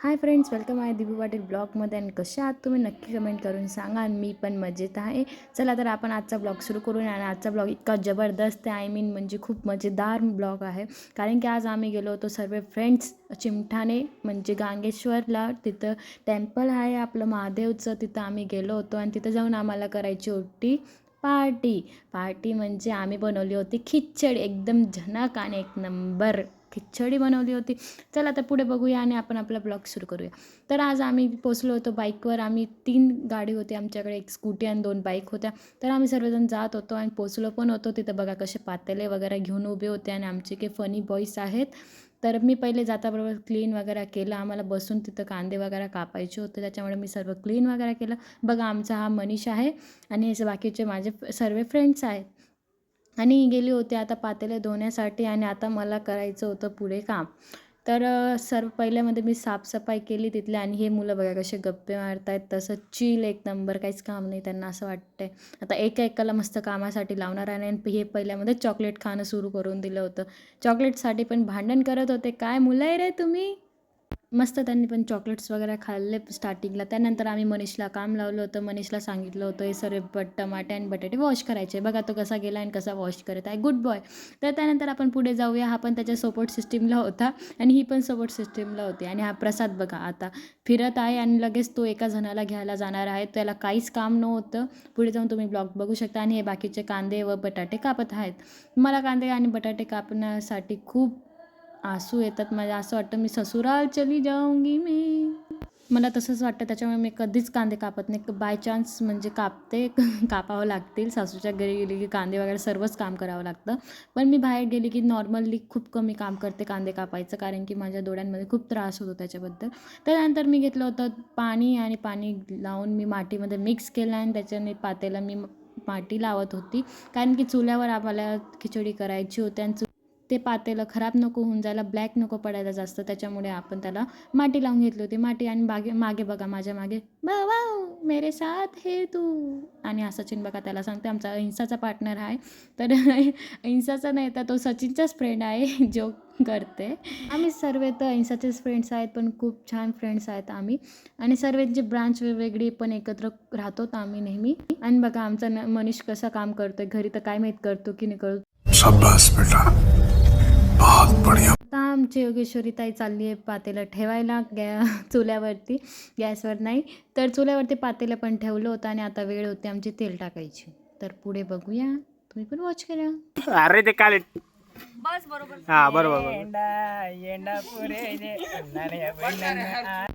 Hi friends, welcome आहे दिबू पाटील ब्लॉगमध्ये. आणि कशा आहात तुम्ही नक्की कमेंट करून सांगा. आणि मी पण मजेत आहे. चला तर आपण आजचा ब्लॉग सुरू करून. आणि आजचा ब्लॉग इतका जबरदस्त आहे, म्हणजे खूप मजेदार ब्लॉग आहे. कारण की आज आम्ही गेलो होतो सर्व फ्रेंड्स चिमठाणे म्हणजे गांगेश्वरला. तिथं टेम्पल आहे आपलं महादेवचं, तिथं आम्ही गेलो होतो. आणि तिथं जाऊन आम्हाला करायची होती पार्टी म्हणजे आम्ही बनवली होती खिचडी. एकदम झणक आणि एक नंबर खिचडी बनवली होती. चला तर पुढे बघूया आणि आपण आपला ब्लॉग सुरू करूया. तर आज आम्ही पोचलो होतो बाईकवर. आम्ही 3 गाडी होती आमच्याकडे, एक स्कूटी आणि 2 बाईक होत्या. तर आम्ही सर्वजण जात होतो आणि पोचलो पण होतो. तिथं बघा कसे पातेले वगैरे घेऊन उभे होते आणि आमचे काही फनी बॉईज आहेत. तर मी पहिले जाताबरोबर क्लीन वगैरे केलं. आम्हाला बसून तिथं कांदे वगैरे कापायचे होते, त्याच्यामुळे मी सर्व क्लीन वगैरे केलं. बघा आमचा हा मनीष आहे आणि हे बाकीचे माझे सर्व फ्रेंड्स आहेत. आणि गेली होती आता पातेले धुण्यासाठी. आणि आता मला करायचं होतं पुढे काम. तर सर्व पहिल्यामध्ये मी साफसफाई केली तिथल्या. आणि हे मुलं बघा कसे गप्पे मारतायत, तसं चिल एक नंबर, काहीच काम नाही त्यांना. असं वाटतंय आता एका एकाला मस्त कामासाठी लावणार आहे. आणि हे पहिल्यामध्ये चॉकलेट खाणं सुरू करून दिलं होतं. चॉकलेटसाठी पण भांडण करत होते. काय मुलं आहे रे तुम्ही. मस्त त्यांनी पण चॉकलेट्स वगैरे खाल्ले स्टार्टिंगला. त्यानंतर आम्ही मनीषला काम लावलं होतं. मनीषला सांगितलं होतं हे सर्व टमाटे आणि बटाटे वॉश करायचे. बघा तो कसा गेला आणि कसा वॉश करत आहे, गुड बॉय. तर त्यानंतर आपण पुढे जाऊया. हा पण त्याच्या सपोर्ट सिस्टीमला होता आणि ही पण सपोर्ट सिस्टीमला होती. आणि हा प्रसाद बघा आता फिरत आहे आणि लगेच तो एका जणाला घ्यायला जाणार आहे. त्याला काहीच काम नव्हतं. पुढे जाऊन तुम्ही ब्लॉग बघू शकता. आणि हे बाकीचे कांदे व बटाटे कापत आहेत. मला कांदे आणि बटाटे कापण्यासाठी खूप आसू येतात. मला असं वाटतं मी ससुराल चली जाऊंगी मी. मला तसंच वाटतं, त्याच्यामुळे मी कधीच कांदे कापत नाही. बाय चान्स म्हणजे कापते कापावं लागतील. सासूच्या घरी गेली की कांदे वगैरे सर्वच काम करावं लागतं. पण मी बाहेर गेली की नॉर्मली खूप कमी काम करते कांदे कापायचं, कारण की माझ्या डोळ्यांमध्ये खूप त्रास होतो त्याच्याबद्दल. त्यानंतर मी घेतलं होतं पाणी. आणि पाणी लावून मी मातीमध्ये मिक्स केलं आणि त्याच्याने पातेला मी माती लावत होती. कारण की चुल्यावर आम्हाला खिचडी करायची होती. आणि ते पातेलं खराब नको होऊन जायला, ब्लॅक नको पडायला जास्त, त्याच्यामुळे आपण त्याला माती लावून घेतली होती. माती. आणि मागे बघा माझ्या मागे वाव मेरे साथ हे तू. आणि हा सचिन बघा त्याला सांगते, आमचा इंस्टाचा पार्टनर आहे. तर इंस्टाचा नाही तर तो सचिनचाच फ्रेंड आहे जो करते. आम्ही सर्व तर इंस्टाचेच फ्रेंड्स आहेत, पण खूप छान फ्रेंड्स आहेत आम्ही. आणि सर्वांची ब्रांच वेगवेगळी पण एकत्र राहतो आम्ही नेहमी. आणि बघा आमचा मनीष कसा काम करतोय घरी, तर काय माहीत करतो की नाही करतो. शाबाश बेटा, बहुत बढ़िया. आता आमची योगेश्वरी ताई चालली आहे पातेलं ठेवायला चुल्यावरती, गॅसवर नाही. तर चुल्यावरती पातेलं पण ठेवलं होतं. आणि आता वेळ होती आमची तेल टाकायची. तर पुढे बघूया, तुम्ही पण वॉच करा. अरे ते काल बस बरोबर. हा बरोबर. येंडा पुरे जे अन्नाने बहिणांना.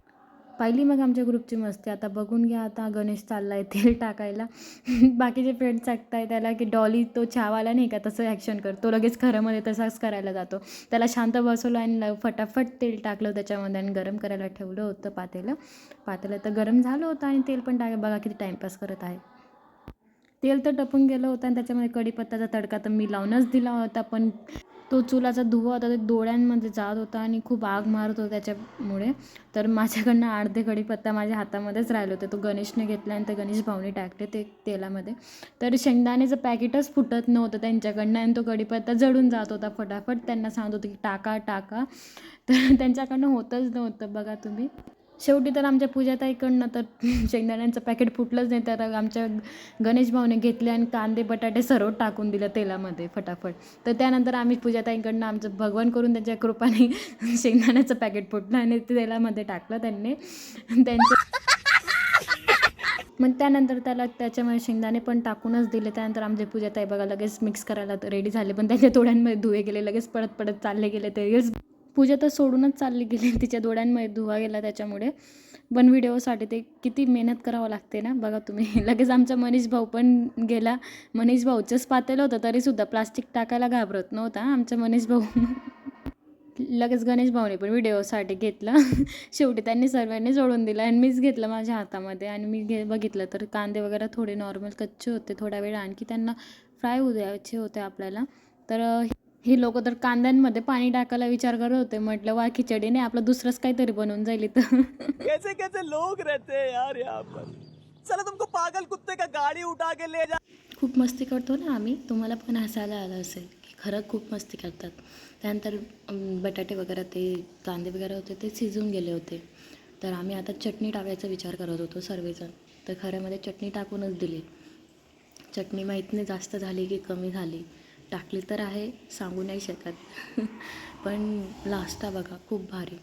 पहिली मग आमच्या ग्रुपची मस्ती. आता बघून घ्या, आता गणेश चालला आहे तेल टाकायला. बाकीचे फ्रेंड्स सांगताय त्याला की डॉली तो चहावाला नाही का, तसं ॲक्शन करतो लगेच. खरंमध्ये तसाच करायला जातो. त्याला शांत बसवलं आणि फटाफट तेल टाकलं त्याच्यामध्ये आणि गरम करायला ठेवलं होतं पातेलं तर गरम झालं होतं. आणि तेल पण टाकलं. बघा किती टाईमपास करत आहे. तेल तर टपून गेलं होतं आणि त्याच्यामध्ये कढीपत्त्याचा तडका तर मी लावूनच दिला होता. पण तो चुलाचा धुवा होता, ते डोळ्यांमध्ये जात होता आणि खूप आग मारत होता त्याच्यामुळे. तर माझ्याकडनं अर्धे कढीपत्ता माझ्या हातामध्येच राहिले होते. तो गणेशने घेतला आणि ते गणेश भाऊने टाकले ते तेलामध्ये. तर शेंगदाण्याचं पॅकेटच फुटत नव्हतं त्यांच्याकडनं आणि तो कढीपत्ता जळून जात होता फटाफट. त्यांना सांगत होते की टाका टाका, तर त्यांच्याकडनं होतच नव्हतं. बघा तुम्ही. शेवटी तर आमच्या पूजाताईकडनं तर शेंगदाण्यांचं पॅकेट फुटलंच नाही. तर आमच्या गणेश भाऊने घेतले आणि कांदे बटाटे सर्व टाकून दिलं तेलामध्ये फटाफट. तर त्यानंतर आम्ही पूजाताईकडनं आमचं भगवान करून त्यांच्या कृपाने शेंगदाण्याचं पॅकेट फुटलं आणि ते तेलामध्ये टाकलं त्यांनी त्यांचं. मग त्यानंतर त्याला त्याच्यामध्ये शेंगदाणे पण टाकूनच दिले. त्यानंतर आमचे पूजाताई बघा लगेच मिक्स करायला रेडी झाले, पण त्यांच्या डोळ्यांमध्ये धुवे गेले. लगेच पडत पडत चालले गेले ते. लगेच पूजा तर सोडूनच चालली गेली, तिच्या डोळ्यांमध्ये धुवा गेला त्याच्यामुळे. पण व्हिडिओसाठी ते किती मेहनत करावं लागते ना, बघा तुम्ही. लगेच आमचा मनीष भाऊ पण गेला. मनीष भाऊचंच पातेलं होतं तरीसुद्धा प्लास्टिक टाकायला घाबरत नव्हता आमचा मनीष भाऊ. लगेच गणेश भाऊने पण व्हिडिओसाठी घेतलं. शेवटी त्यांनी सर्वांनी जोडून दिलं आणि मीच घेतलं माझ्या हातामध्ये. आणि मी बघितलं तर कांदे वगैरे थोडे नॉर्मल कच्चे होते. थोडा वेळ आणखी त्यांना फ्राय होऊ द्यायचे होते आपल्याला. तर हे लोक तर कांद्यांमध्ये पाणी टाकायला विचार करत होते. म्हटलं वा खिचडी नाही, आपलं दुसरंच काहीतरी बनवून जाईल इथं. कैसे कैसे लोग रहते हैं यार यहाँ पर. चला तुमको पागल कुत्ते का गाड़ी उठा के ले जा. खूप मस्ती करतो ना आम्ही. तुम्हाला पण हसायला आलं असेल की खरं खूप मस्ती करतात. त्यानंतर बटाटे वगैरे ते कांदे वगैरे होते ते शिजून गेले होते. तर आम्ही आता चटणी टाकायचा विचार करत होतो सर्वजण, तर खऱ्यामध्ये चटणी टाकूनच दिली. चटणी माहीत नाही जास्त झाली की कमी झाली, टाकली तर आहे सांगू नाही शकत पण लास्टा बघा खूप भारी.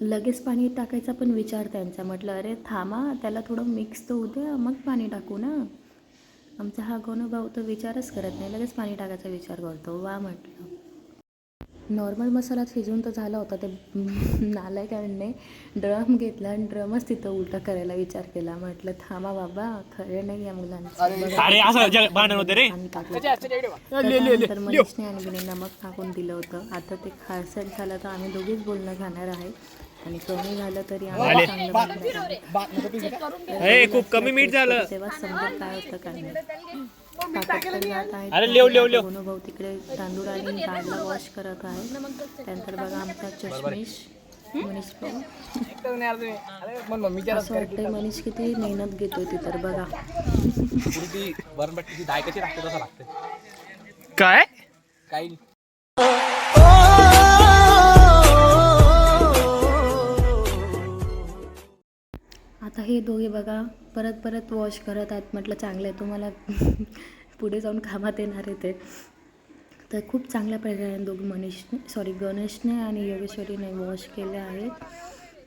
लगेच पाणी टाकायचा पण विचार त्यांचा, म्हटलं अरे थांबा त्याला थोडं मिक्स तर होऊ द्या मग पाणी टाकू ना. आमचा हा गणूभाऊ तर विचारच करत नाही, लगेच पाणी टाकायचा विचार करतो. वा म्हटलं. नॉर्मल मसाला शिजून तर झाला होता, ते नालायकाने ड्रम घेतला आणि ड्रमच तिथं उलटा करायला विचार केला. म्हटलं थांबा बाबा, खरं नाही या मुलांचं. अरे असं भांडण होते रे. आम्ही टाकलं त्यानंतर मनीषने आणि बिने नमक टाकून दिलं होतं. आता ते खारसट झालं तर आम्ही दोघीच बोलणं खाणार आहे आणि कमी झालं तरी आम्ही चांगलं बनवणार आहे. खूप कमी मीठ झालं. तेव्हा समजत काय होतं काय नाही. अरे लेव भाऊ तिकडे तांदूळ आणि डाळला वॉश करत आहे. त्यानंतर बघा आमचा चष्मेश मनीष भाऊ, असं वाटतंय मनीष किती मेहनत घेतोय ती तर बघा. काय आता हे दोघे बघा परत वॉश करत आहेत. म्हटलं चांगलं आहे, तुम्हाला पुढे जाऊन कामात येणार आहे ते. तर खूप चांगल्या प्रकारे गणेशने आणि योगेश्वरीने वॉश केले आहेत.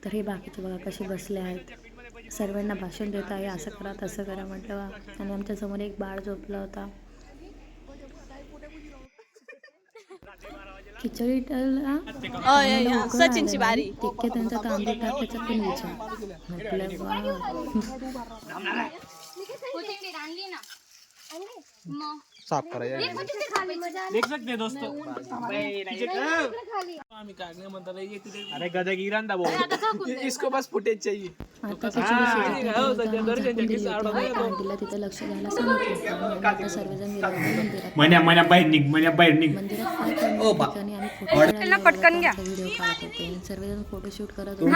तर हे बाकीचे बघा कसे बसले आहेत, सर्वांना भाषण देत आहे, असं करा तसं करा म्हटलं. आणि आमच्यासमोर एक बाळ झोपला होता. खिचडी सचिनची बारी. तितके त्यांचा तांदूळ टाकायचा पण विचार. म्हटलं साफ करायचं देख सकते दोस्तों. अरे गधा गिरा ना बोल, इसको बस फुटेज चाहिए. आता तिथे लक्ष द्यायला सांगितलं. आता सर्वजण गेलो मन्या बाहेर निघ, मन्या बाहेर निघ. मंदिरात ठिकाणी आम्ही व्हिडिओ काढत होते. सर्वजण फोटोशूट करत होते.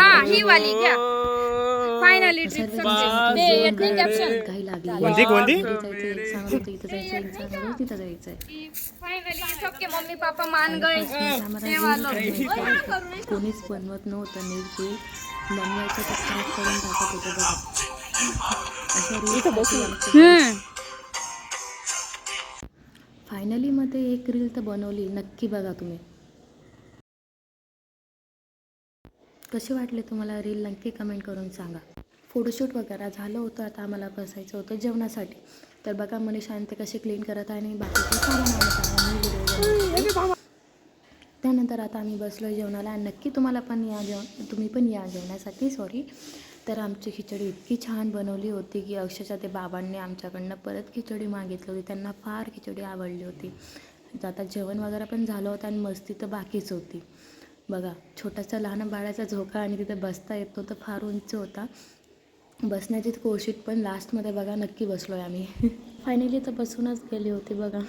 काही लागली कोणती? एक सांगत होतं इथं जायचं, एक सांगत होतं तिथं जायचंय. मम्मी पापा मान गए. कोणीच बनवत नव्हतं नीट रील, बनवायचं तर खराब करून टाकत होतं बघा. फायनली मध्ये एक रील तर बनवली, नक्की बघा तुम्ही. कसे वाटले तुम्हाला रील, नक्की कमेंट करून सांगा. फोटोशूट वगैरे झालं होतं. आता आम्हाला बसायचं होतं जेवणासाठी. तर बघा मनीष आणि ते कसे क्लीन करत आहे आणि बाकीचे व्हिडिओ. त्यानंतर आता आम्ही बसलो जेवणाला आणि नक्की तुम्ही पण या जेवणासाठी. तर आमची खिचडी इतकी छान बनवली होती की अक्षरशः ते बाबांनी आमच्याकडनं परत खिचडी मागितली होती. त्यांना फार खिचडी आवडली होती. आता जेवण वगैरे पण झालं होतं आणि मस्ती तर बाकीच होती. बघा छोटासा लहान बाळाचा झोका आणि तिथे बसता येत नव्हतं, फार उंच होता. बसण्याची कोशिश पण लास्टमध्ये बघा नक्की बसलो आहे आम्ही. फायनली तर बसूनच गेली होती बघा.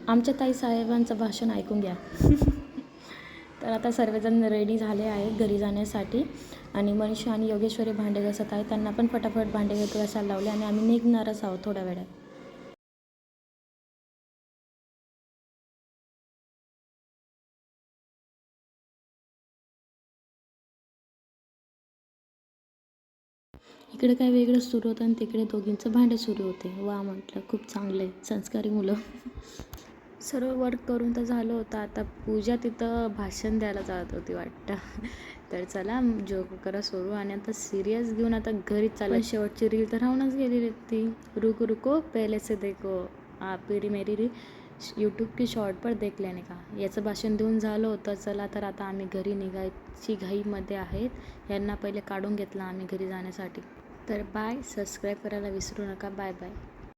आमच्या ताई साहेबांचं भाषण ऐकून घ्या. तर आता सर्वजण रेडी झाले आहेत घरी जाण्यासाठी आणि मनीष आणि योगेश्वरी भांडे घासत आहेत. त्यांना पण फटाफट भांडे घासायला लावले आणि आम्ही निघणारच आहोत थोड्या वेळात. इकडे काय वेगळं सुरू होतं आणि तिकडे दोघींचं भांडे सुरू होते. वा म्हटलं खूप चांगले संस्कारी मुलं. सर्व वर्क करून तर झालं होतं. आता पूजा तिथं भाषण द्यायला जात होती वाटतं. तर चला जोक करा सुरू आणि आता सिरियस घेऊन आता घरीच चालू. शेवटची रील तर राहूनच गेलेली ती. रुको रुको पहले से देखो मेरी रील यूट्यूब की शॉर्ट पर देख लेने का. याचं भाषण देऊन झालं होतं. चला तर आता आम्ही घरी निघायची घाईमध्ये आहेत. यांना पहिले काढून घेतलं आम्ही घरी जाण्यासाठी. तर बाय, सबस्क्राईब करायला विसरू नका. Bye bye.